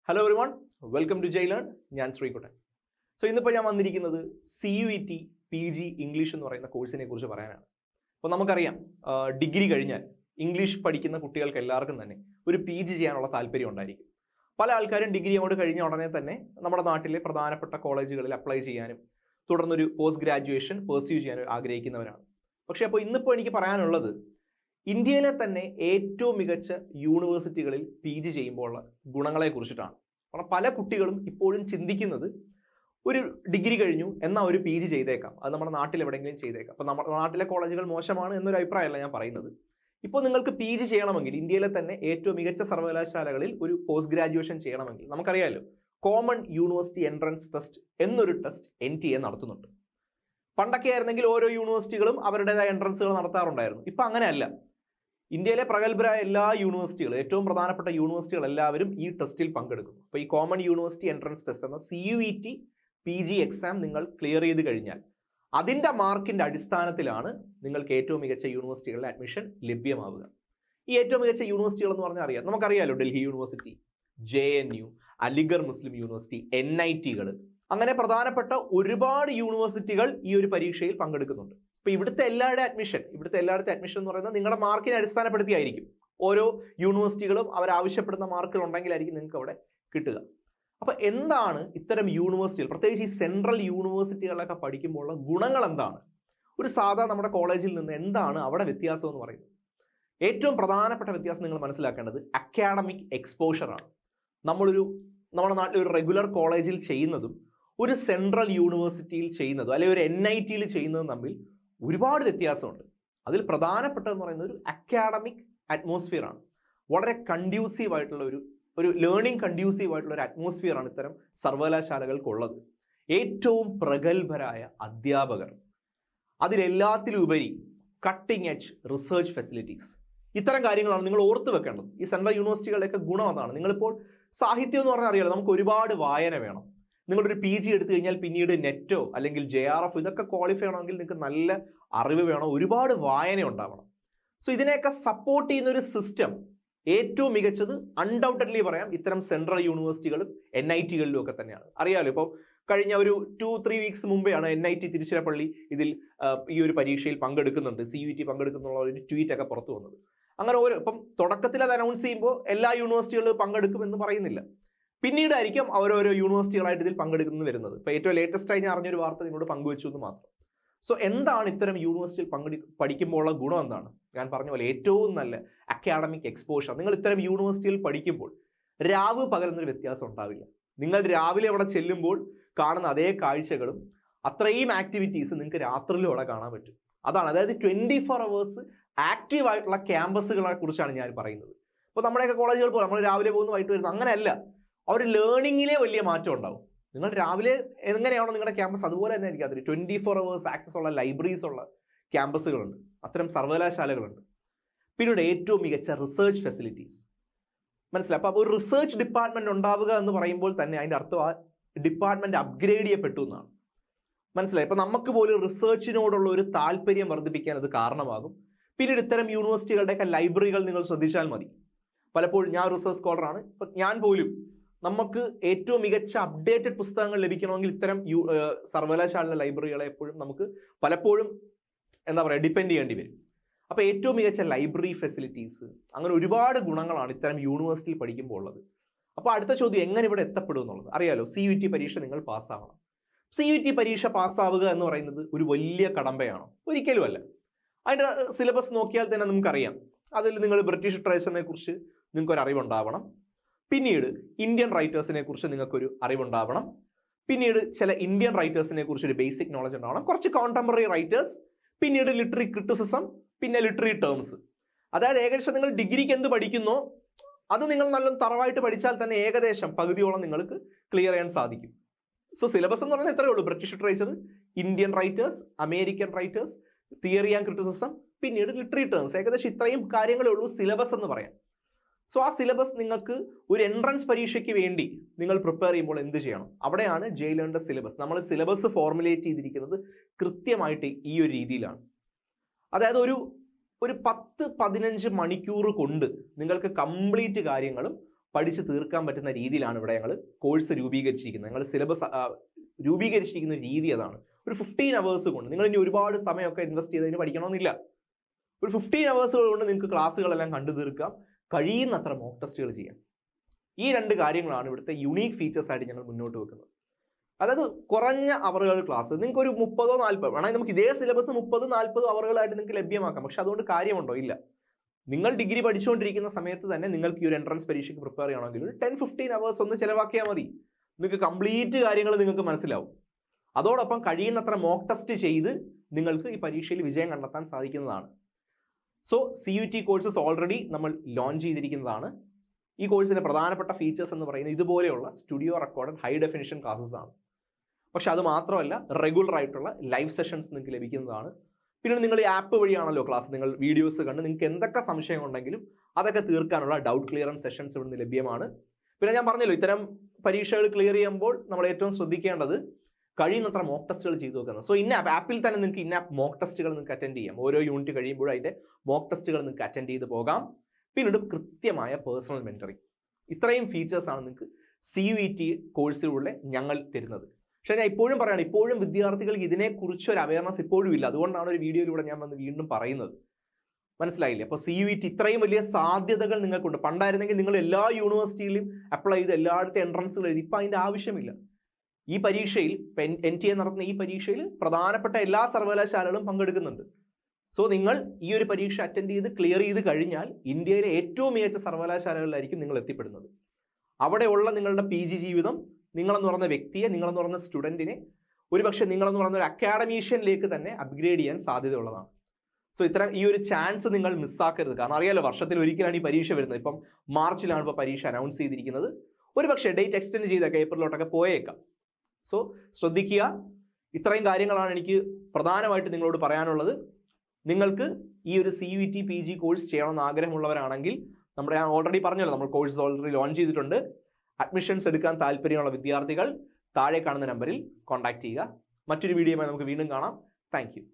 Hello everyone, welcome to Jai Learn. ഞാൻ ശ്രീകുട്ടൻ. ഇന്നിപ്പോൾ ഞാൻ വന്നിരിക്കുന്നത് CUET PG ഇംഗ്ലീഷ് എന്ന് പറയുന്ന കോഴ്സിനെ കുറിച്ച് പറയാനാണ്. അപ്പോൾ നമുക്കറിയാം, ഡിഗ്രി കഴിഞ്ഞാൽ ഇംഗ്ലീഷ് പഠിക്കുന്ന കുട്ടികൾക്ക് എല്ലാവർക്കും തന്നെ ഒരു PG ചെയ്യാനുള്ള താല്പര്യം ഉണ്ടായിരിക്കും. പല ആൾക്കാരും ഡിഗ്രി അങ്ങോട്ട് കഴിഞ്ഞ ഉടനെ തന്നെ നമ്മുടെ നാട്ടിലെ പ്രധാനപ്പെട്ട കോളേജുകളിൽ അപ്ലൈ ചെയ്യാനും തുടർന്നൊരു പോസ്റ്റ് ഗ്രാജുവേഷൻ പെർസ്യൂ ചെയ്യാനും ആഗ്രഹിക്കുന്നവരാണ്. പക്ഷേ അപ്പോൾ ഇന്നിപ്പോൾ എനിക്ക് പറയാനുള്ളത്, ഇന്ത്യയിലെ തന്നെ ഏറ്റവും മികച്ച യൂണിവേഴ്സിറ്റികളിൽ PG ചെയ്യുമ്പോൾ ഉള്ള ഗുണങ്ങളെ കുറിച്ചിട്ടാണ്. കാരണം പല കുട്ടികളും ഇപ്പോഴും ചിന്തിക്കുന്നത്, ഒരു ഡിഗ്രി കഴിഞ്ഞു എന്നാൽ ഒരു PG ചെയ്തേക്കാം, അത് നമ്മുടെ നാട്ടിൽ എവിടെയെങ്കിലും ചെയ്തേക്കാം. അപ്പോൾ നമ്മുടെ നാട്ടിലെ കോളേജുകൾ മോശമാണ് എന്നൊരു അഭിപ്രായമല്ല ഞാൻ പറയുന്നത്. ഇപ്പോൾ നിങ്ങൾക്ക് PG ചെയ്യണമെങ്കിൽ ഇന്ത്യയിലെ തന്നെ ഏറ്റവും മികച്ച സർവകലാശാലകളിൽ ഒരു പോസ്റ്റ് ഗ്രാജുവേഷൻ ചെയ്യണമെങ്കിൽ നമുക്കറിയാമല്ലോ, കോമൺ യൂണിവേഴ്സിറ്റി എൻട്രൻസ് ടെസ്റ്റ് എന്നൊരു ടെസ്റ്റ് NTA നടത്തുന്നുണ്ട്. പണ്ടൊക്കെ ആയിരുന്നെങ്കിൽ ഓരോ യൂണിവേഴ്സിറ്റികളും അവരുടേതായ എൻട്രൻസുകൾ നടത്താറുണ്ടായിരുന്നു. ഇപ്പം അങ്ങനെയല്ല. ഇന്ത്യയിലെ പ്രഗത്ഭരായ എല്ലാ യൂണിവേഴ്സിറ്റികളും, ഏറ്റവും പ്രധാനപ്പെട്ട യൂണിവേഴ്സിറ്റികൾ എല്ലാവരും ഈ ടെസ്റ്റിൽ പങ്കെടുക്കുന്നു. അപ്പോൾ ഈ കോമൺ യൂണിവേഴ്സിറ്റി എൻട്രൻസ് ടെസ്റ്റ് എന്ന CUET PG എക്സാം നിങ്ങൾ ക്ലിയർ ചെയ്ത് കഴിഞ്ഞാൽ അതിൻ്റെ മാർക്കിൻ്റെ അടിസ്ഥാനത്തിലാണ് നിങ്ങൾക്ക് ഏറ്റവും മികച്ച യൂണിവേഴ്സിറ്റികളിലെ അഡ്മിഷൻ ലഭ്യമാവുക. ഈ ഏറ്റവും മികച്ച യൂണിവേഴ്സിറ്റികൾ എന്ന് പറഞ്ഞാൽ അറിയാം, നമുക്കറിയാമല്ലോ, ഡൽഹി യൂണിവേഴ്സിറ്റി, JNU, അലിഗർ മുസ്ലിം യൂണിവേഴ്സിറ്റി, NITകൾ, അങ്ങനെ പ്രധാനപ്പെട്ട ഒരുപാട് യൂണിവേഴ്സിറ്റികൾ ഈ ഒരു പരീക്ഷയിൽ പങ്കെടുക്കുന്നുണ്ട്. അപ്പോൾ ഇവിടുത്തെ എല്ലായിടത്തെ അഡ്മിഷൻ എന്ന് പറയുന്നത് നിങ്ങളുടെ മാർക്കിനെ അടിസ്ഥാനപ്പെടുത്തിയായിരിക്കും. ഓരോ യൂണിവേഴ്സിറ്റികളും അവരാവശ്യപ്പെടുന്ന മാർക്കുകൾ ഉണ്ടെങ്കിലായിരിക്കും നിങ്ങൾക്ക് അവിടെ കിട്ടുക. അപ്പോൾ എന്താണ് ഇത്തരം യൂണിവേഴ്സിറ്റികൾ, പ്രത്യേകിച്ച് ഈ സെൻട്രൽ യൂണിവേഴ്സിറ്റികളിലൊക്കെ പഠിക്കുമ്പോഴുള്ള ഗുണങ്ങൾ എന്താണ്? ഒരു സാധാരണ നമ്മുടെ കോളേജിൽ നിന്ന് എന്താണ് അവിടെ വ്യത്യാസം എന്ന് പറയുന്നത്? ഏറ്റവും പ്രധാനപ്പെട്ട വ്യത്യാസം നിങ്ങൾ മനസ്സിലാക്കേണ്ടത് അക്കാഡമിക് എക്സ്പോഷറാണ്. നമ്മുടെ നാട്ടിൽ ഒരു റെഗുലർ കോളേജിൽ ചെയ്യുന്നതും ഒരു സെൻട്രൽ യൂണിവേഴ്സിറ്റിയിൽ ചെയ്യുന്നതും അല്ലെങ്കിൽ ഒരു NITയിൽ ചെയ്യുന്നതും തമ്മിൽ ഒരുപാട് വ്യത്യാസമുണ്ട്. അതിൽ പ്രധാനപ്പെട്ടതെന്ന് പറയുന്നത് ഒരു അക്കാഡമിക് അറ്റ്മോസ്ഫിയർ ആണ്. വളരെ കണ്ട്യൂസീവ് ആയിട്ടുള്ള ഒരു ലേണിംഗ് കണ്ട്യൂസീവ് ആയിട്ടുള്ള ഒരു അറ്റ്മോസ്ഫിയർ ആണ് ഇത്തരം സർവകലാശാലകൾക്കുള്ളത്. ഏറ്റവും പ്രഗത്ഭരായ അധ്യാപകർ, അതിലെല്ലാത്തിലുപരി കട്ടിംഗ് എഡ്ജ് റിസർച്ച് ഫെസിലിറ്റീസ്, ഇത്തരം കാര്യങ്ങളാണ് നിങ്ങൾ ഓർത്ത് വെക്കേണ്ടത്. ഈ സെൻട്രൽ യൂണിവേഴ്സിറ്റികളുടെയൊക്കെ ഗുണം അതാണ്. നിങ്ങളിപ്പോൾ സാഹിത്യം എന്ന് പറഞ്ഞാൽ അറിയാലോ, നമുക്ക് ഒരുപാട് വായന വേണം. നിങ്ങളൊരു PG എടുത്തു കഴിഞ്ഞാൽ പിന്നീട് നെറ്റോ അല്ലെങ്കിൽ JRF ഇതൊക്കെ ക്വാളിഫൈ ചെയ്യണമെങ്കിൽ നിങ്ങൾക്ക് നല്ല അറിവ് വേണം, ഒരുപാട് വായന ഉണ്ടാവണം. ഇതിനെയൊക്കെ സപ്പോർട്ട് ചെയ്യുന്ന ഒരു സിസ്റ്റം ഏറ്റവും മികച്ചത് അൺഡൗട്ടഡ്ലി പറയാം ഇത്തരം സെൻട്രൽ യൂണിവേഴ്സിറ്റികളും NITകളിലും ഒക്കെ തന്നെയാണ്. അറിയാമല്ലോ, ഇപ്പോൾ കഴിഞ്ഞ ഒരു 2-3 വീക്സ് മുമ്പെയാണ് NIT തിരുച്ചിറപ്പള്ളി ഇതിൽ ഈ ഒരു പരീക്ഷയിൽ പങ്കെടുക്കുന്നുണ്ട്, CUET പങ്കെടുക്കുന്നുള്ള ഒരു ട്വീറ്റ് ഒക്കെ പുറത്തു വന്നത്. അങ്ങനെ ഇപ്പം തുടക്കത്തിൽ അത് അനൗൺസ് ചെയ്യുമ്പോൾ എല്ലാ യൂണിവേഴ്സിറ്റികളും പങ്കെടുക്കുമെന്ന് പറയുന്നില്ല. പിന്നീടായിരിക്കും ഓരോരോ യൂണിവേഴ്സിറ്റികളായിട്ട് ഇതിൽ പങ്കെടുക്കുന്നു വരുന്നത്. ഇപ്പോൾ ഏറ്റവും ലേറ്റസ്റ്റ് ആയി ഞാൻ അറിഞ്ഞൊരു വാർത്ത നിങ്ങളോട് പങ്കുവെച്ചു എന്ന് മാത്രം. എന്താണ് ഇത്തരം യൂണിവേഴ്സിറ്റിയിൽ പഠിക്കുമ്പോഴുള്ള ഗുണം എന്താണ്? ഞാൻ പറഞ്ഞ പോലെ ഏറ്റവും നല്ല അക്കാഡമിക് എക്സ്പോഷർ. നിങ്ങൾ ഇത്തരം യൂണിവേഴ്സിറ്റിയിൽ പഠിക്കുമ്പോൾ രാവ് പകരുന്നൊരു വ്യത്യാസം ഉണ്ടാവില്ല. നിങ്ങൾ രാവിലെ അവിടെ ചെല്ലുമ്പോൾ കാണുന്ന അതേ കാഴ്ചകളും അത്രയും ആക്ടിവിറ്റീസ് നിങ്ങൾക്ക് രാത്രിയിലും അവിടെ കാണാൻ പറ്റും. അതാണ്, അതായത് 24 hours ആക്റ്റീവ് ആയിട്ടുള്ള ക്യാമ്പസുകളെ കുറിച്ചാണ് ഞാൻ പറയുന്നത്. ഇപ്പോൾ നമ്മുടെയൊക്കെ കോളേജുകൾ പോലെ നമ്മൾ രാവിലെ പോകുന്നു വൈകിട്ട് വരുന്നു അങ്ങനെയല്ല. അവർ ലേണിങ്ങിലെ വലിയ മാറ്റം ഉണ്ടാവും. നിങ്ങൾ രാവിലെ എങ്ങനെയാണോ നിങ്ങളുടെ ക്യാമ്പസ് അതുപോലെ തന്നെ ആയിരിക്കും അതിൽ 24 hours ആക്സസ് ഉള്ള ലൈബ്രറീസ് ഉള്ള ക്യാമ്പസുകളുണ്ട്, അത്തരം സർവകലാശാലകളുണ്ട്. പിന്നീട് ഏറ്റവും മികച്ച റിസർച്ച് ഫെസിലിറ്റീസ്, മനസ്സിലായി. അപ്പോൾ ഒരു റിസർച്ച് ഡിപ്പാർട്ട്മെന്റ് ഉണ്ടാവുക എന്ന് പറയുമ്പോൾ തന്നെ അതിൻ്റെ അർത്ഥം ആ ഡിപ്പാർട്ട്മെന്റ് അപ്ഗ്രേഡ് ചെയ്യപ്പെട്ടു എന്നാണ്. മനസ്സിലായി. ഇപ്പോൾ നമുക്ക് പോലും റിസർച്ചിനോടുള്ള ഒരു താല്പര്യം വർദ്ധിപ്പിക്കാൻ അത് കാരണമാകും. പിന്നീട് ഇത്തരം യൂണിവേഴ്സിറ്റികളുടെയൊക്കെ ലൈബ്രറികൾ നിങ്ങൾ ശ്രദ്ധിച്ചാൽ മതി. പലപ്പോഴും ഞാൻ റിസർച്ച് സ്കോളറാണ്, ഇപ്പം ഞാൻ പോലും നമുക്ക് ഏറ്റവും മികച്ച അപ്ഡേറ്റഡ് പുസ്തകങ്ങൾ ലഭിക്കണമെങ്കിൽ ഇത്തരം സർവകലാശാല ലൈബ്രറികളെ എപ്പോഴും നമുക്ക് പലപ്പോഴും ഡിപ്പെൻഡ് ചെയ്യേണ്ടി വരും. അപ്പോൾ ഏറ്റവും മികച്ച ലൈബ്രറി ഫെസിലിറ്റീസ്, അങ്ങനെ ഒരുപാട് ഗുണങ്ങളാണ് ഇത്തരം യൂണിവേഴ്സിറ്റിയിൽ പഠിക്കുമ്പോൾ ഉള്ളത്. അപ്പോൾ അടുത്ത ചോദ്യം, എങ്ങനെ ഇവിടെ എത്തപ്പെടും എന്നുള്ളത് അറിയാലോ. CUET പരീക്ഷ നിങ്ങൾ പാസ്സാവണം. CUET പരീക്ഷ പാസ്സാവുക എന്ന് പറയുന്നത് ഒരു വലിയ കടമ്പയാണോ? ഒരിക്കലുമല്ല. അതിൻ്റെ സിലബസ് നോക്കിയാൽ തന്നെ നമുക്കറിയാം. അതിൽ നിങ്ങൾ ബ്രിട്ടീഷ് ലിറ്ററേച്ചറിനെ കുറിച്ച് നിങ്ങൾക്കൊരു അറിവുണ്ടാവണം. പിന്നീട് ഇന്ത്യൻ റൈറ്റേഴ്സിനെ കുറിച്ച് നിങ്ങൾക്കൊരു അറിവുണ്ടാവണം. പിന്നീട് ചില ഇന്ത്യൻ റൈറ്റേഴ്സിനെ കുറിച്ച് ഒരു ബേസിക് നോളജ് ഉണ്ടാവണം. കുറച്ച് കോണ്ടംപററി റൈറ്റേഴ്സ്, പിന്നീട് ലിറ്റററി ക്രിറ്റിസിസം, പിന്നെ ലിറ്റററി ടേംസ്. അതായത് ഏകദേശം നിങ്ങൾ ഡിഗ്രിക്ക് എന്ത് പഠിക്കുന്നോ അത് നിങ്ങൾ നല്ല തറവായിട്ട് പഠിച്ചാൽ തന്നെ ഏകദേശം പകുതിയോളം നിങ്ങൾക്ക് ക്ലിയർ ചെയ്യാൻ സാധിക്കും. സിലബസ് എന്ന് പറഞ്ഞാൽ ഇത്രയേ ഉള്ളൂ. British literature, Indian writers, American writers, theory and criticism, പിന്നീട് ലിറ്റററി ടേംസ്. ഏകദേശം ഇത്രയും കാര്യങ്ങളേ ഉള്ളൂ സിലബസ് എന്ന് പറയാം. ആ സിലബസ് നിങ്ങൾക്ക് ഒരു എൻട്രൻസ് പരീക്ഷയ്ക്ക് വേണ്ടി നിങ്ങൾ പ്രിപ്പയർ ചെയ്യുമ്പോൾ എന്ത് ചെയ്യണം? അവിടെയാണ് ജയ് ലേണിന്റെ സിലബസ്. നമ്മൾ സിലബസ് ഫോർമുലേറ്റ് ചെയ്തിരിക്കുന്നത് കൃത്യമായിട്ട് ഈ ഒരു രീതിയിലാണ്. അതായത് ഒരു 10-15 മണിക്കൂർ കൊണ്ട് നിങ്ങൾക്ക് കംപ്ലീറ്റ് കാര്യങ്ങളും പഠിച്ച് തീർക്കാൻ പറ്റുന്ന രീതിയിലാണ് ഇവിടെ ഞങ്ങൾ കോഴ്സ് രൂപീകരിച്ചിരിക്കുന്നത്. ഞങ്ങൾ സിലബസ് രൂപീകരിച്ചിരിക്കുന്ന രീതി അതാണ്. ഒരു 15 hours കൊണ്ട് നിങ്ങൾ ഇനി ഒരുപാട് സമയമൊക്കെ ഇൻവെസ്റ്റ് ചെയ്തതിന് പഠിക്കണമെന്നില്ല. ഒരു 15 hours കൊണ്ട് നിങ്ങൾക്ക് ക്ലാസ്സുകളെല്ലാം കണ്ടു തീർക്കാം, കഴിയുന്നത്ര മോക്ക് ടെസ്റ്റുകൾ ചെയ്യാം. ഈ 2 കാര്യങ്ങളാണ് ഇവിടുത്തെ യുണീക്ക് ഫീച്ചേഴ്സ് ആയിട്ട് ഞങ്ങൾ മുന്നോട്ട് വെക്കുന്നത്. അതായത് കുറഞ്ഞ അവറുകൾ ക്ലാസ്, നിങ്ങൾക്ക് ഒരു 30-40 വേണമെങ്കിൽ നമുക്ക് ഇതേ സിലബസ് 30-40 അവറുകളായിട്ട് നിങ്ങൾക്ക് ലഭ്യമാക്കാം. പക്ഷെ അതുകൊണ്ട് കാര്യമുണ്ടോ? ഇല്ല. നിങ്ങൾ ഡിഗ്രി പഠിച്ചുകൊണ്ടിരിക്കുന്ന സമയത്ത് തന്നെ നിങ്ങൾക്ക് ഈ ഒരു എൻട്രൻസ് പരീക്ഷയ്ക്ക് പ്രിപ്പയർ ചെയ്യണമെങ്കിൽ ഒരു 10-15 hours ഒന്ന് ചിലവാക്കിയാൽ മതി. നിങ്ങൾക്ക് കംപ്ലീറ്റ് കാര്യങ്ങൾ നിങ്ങൾക്ക് മനസ്സിലാവും. അതോടൊപ്പം കഴിയുന്നത്ര മോക്ക് ടെസ്റ്റ് ചെയ്ത് നിങ്ങൾക്ക് ഈ പരീക്ഷയിൽ വിജയം കണ്ടെത്താൻ സാധിക്കുന്നതാണ്. സോ CUET കോഴ്സസ് ഓൾറെഡി നമ്മൾ ലോഞ്ച് ചെയ്തിരിക്കുന്നതാണ്. ഈ കോഴ്സിന്റെ പ്രധാനപ്പെട്ട ഫീച്ചേഴ്സ് എന്ന് പറയുന്നത് ഇതുപോലെയുള്ള studio recorded high definition classes ആണ്. പക്ഷെ അത് മാത്രമല്ല, റെഗുലർ ആയിട്ടുള്ള ലൈവ് സെഷൻസ് നിങ്ങൾക്ക് ലഭിക്കുന്നതാണ്. പിന്നെ നിങ്ങൾ ഈ ആപ്പ് വഴിയാണല്ലോ ക്ലാസ്, നിങ്ങൾ വീഡിയോസ് കണ്ട് നിങ്ങൾക്ക് എന്തൊക്കെ സംശയം ഉണ്ടെങ്കിലും അതൊക്കെ തീർക്കാനുള്ള ഡൗട്ട് ക്ലിയറൻസ് സെഷൻസ് ഇവിടുന്ന് ലഭ്യമാണ്. പിന്നെ ഞാൻ പറഞ്ഞല്ലോ, ഇത്തരം പരീക്ഷകൾ ക്ലിയർ ചെയ്യുമ്പോൾ നമ്മൾ ഏറ്റവും ശ്രദ്ധിക്കേണ്ടത് കഴിയുന്നത്ര മോക്ക് ടെസ്റ്റുകൾ ചെയ്തു വെക്കുന്നത്. സോ ആപ്പിൽ തന്നെ നിങ്ങൾക്ക് മോക്ക് ടെസ്റ്റുകൾ നിങ്ങൾക്ക് അറ്റൻഡ് ചെയ്യാം. ഓരോ യൂണിറ്റ് കഴിയുമ്പോഴും അതിൻ്റെ മോക്ക് ടെസ്റ്റുകൾ നിങ്ങൾക്ക് അറ്റൻഡ് ചെയ്ത് പോകാം. പിന്നീട് കൃത്യമായ പേഴ്സണൽ മെന്ററിങ്. ഇത്രയും ഫീച്ചേഴ്സാണ് നിങ്ങൾക്ക് CUET കോഴ്സിലൂടെ ഞങ്ങൾ തരുന്നത്. പക്ഷേ ഞാൻ ഇപ്പോഴും പറയുകയാണ്, ഇപ്പോഴും വിദ്യാർത്ഥികൾക്ക് ഇതിനെക്കുറിച്ച് ഒരു അവയർനെസ് ഇപ്പോഴും ഇല്ല. അതുകൊണ്ടാണ് ഒരു വീഡിയോയിലൂടെ ഞാൻ വന്ന് വീണ്ടും പറയുന്നത്. മനസ്സിലായില്ലേ? അപ്പോൾ CUET ഇത്രയും വലിയ സാധ്യതകൾ നിങ്ങൾക്കുണ്ട്. പണ്ടായിരുന്നെങ്കിൽ നിങ്ങൾ എല്ലാ യൂണിവേഴ്സിറ്റിയിലും അപ്ലൈ ചെയ്ത് എല്ലായിടത്തും എൻട്രൻസുകൾ എഴുതി. ഇപ്പം അതിൻ്റെ ആവശ്യമില്ല. ഈ പരീക്ഷയിൽ NTA നടത്തുന്ന ഈ പരീക്ഷയിൽ പ്രധാനപ്പെട്ട എല്ലാ സർവകലാശാലകളും പങ്കെടുക്കുന്നുണ്ട്. സോ നിങ്ങൾ ഈ ഒരു പരീക്ഷ അറ്റൻഡ് ചെയ്ത് ക്ലിയർ ചെയ്ത് കഴിഞ്ഞാൽ ഇന്ത്യയിലെ ഏറ്റവും മികച്ച സർവകലാശാലകളിലായിരിക്കും നിങ്ങൾ എത്തിപ്പെടുന്നത്. അവിടെയുള്ള നിങ്ങളുടെ PG ജീവിതം, നിങ്ങളെന്ന് പറയുന്ന വ്യക്തിയെ, നിങ്ങളെന്ന് പറയുന്ന സ്റ്റുഡൻറ്റിനെ ഒരുപക്ഷെ നിങ്ങളെന്ന് പറയുന്ന ഒരു അക്കാഡമീഷ്യനിലേക്ക് തന്നെ അപ്ഗ്രേഡ് ചെയ്യാൻ സാധ്യതയുള്ളതാണ്. സോ ഈ ഒരു ചാൻസ് നിങ്ങൾ മിസ്സാക്കരുത്. കാരണം അറിയാലോ, വർഷത്തിൽ ഒരിക്കലാണ് ഈ പരീക്ഷ വരുന്നത്. ഇപ്പം മാർച്ചിലാണ് ഇപ്പോൾ പരീക്ഷ അനൗൺസ് ചെയ്തിരിക്കുന്നത്. ഒരുപക്ഷെ ഡേറ്റ് എക്സ്റ്റെൻഡ് ചെയ്തൊക്കെ ഏപ്രിലോട്ടൊക്കെ പോയേക്കാം. സോ ശ്രദ്ധിക്കുക. ഇത്രയും കാര്യങ്ങളാണ് എനിക്ക് പ്രധാനമായിട്ട് നിങ്ങളോട് പറയാനുള്ളത്. നിങ്ങൾക്ക് ഈ ഒരു CUET PG കോഴ്സ് ചെയ്യണമെന്ന് ആഗ്രഹമുള്ളവരാണെങ്കിൽ ഞാൻ ഓൾറെഡി പറഞ്ഞല്ലോ, നമ്മൾ കോഴ്സ് ഓൾറെഡി ലോഞ്ച് ചെയ്തിട്ടുണ്ട്. അഡ്മിഷൻസ് എടുക്കാൻ താല്പര്യമുള്ള വിദ്യാർത്ഥികൾ താഴെ കാണുന്ന നമ്പറിൽ കോൺടാക്ട് ചെയ്യുക. മറ്റൊരു വീഡിയോയുമായി നമുക്ക് വീണ്ടും കാണാം. Thank you.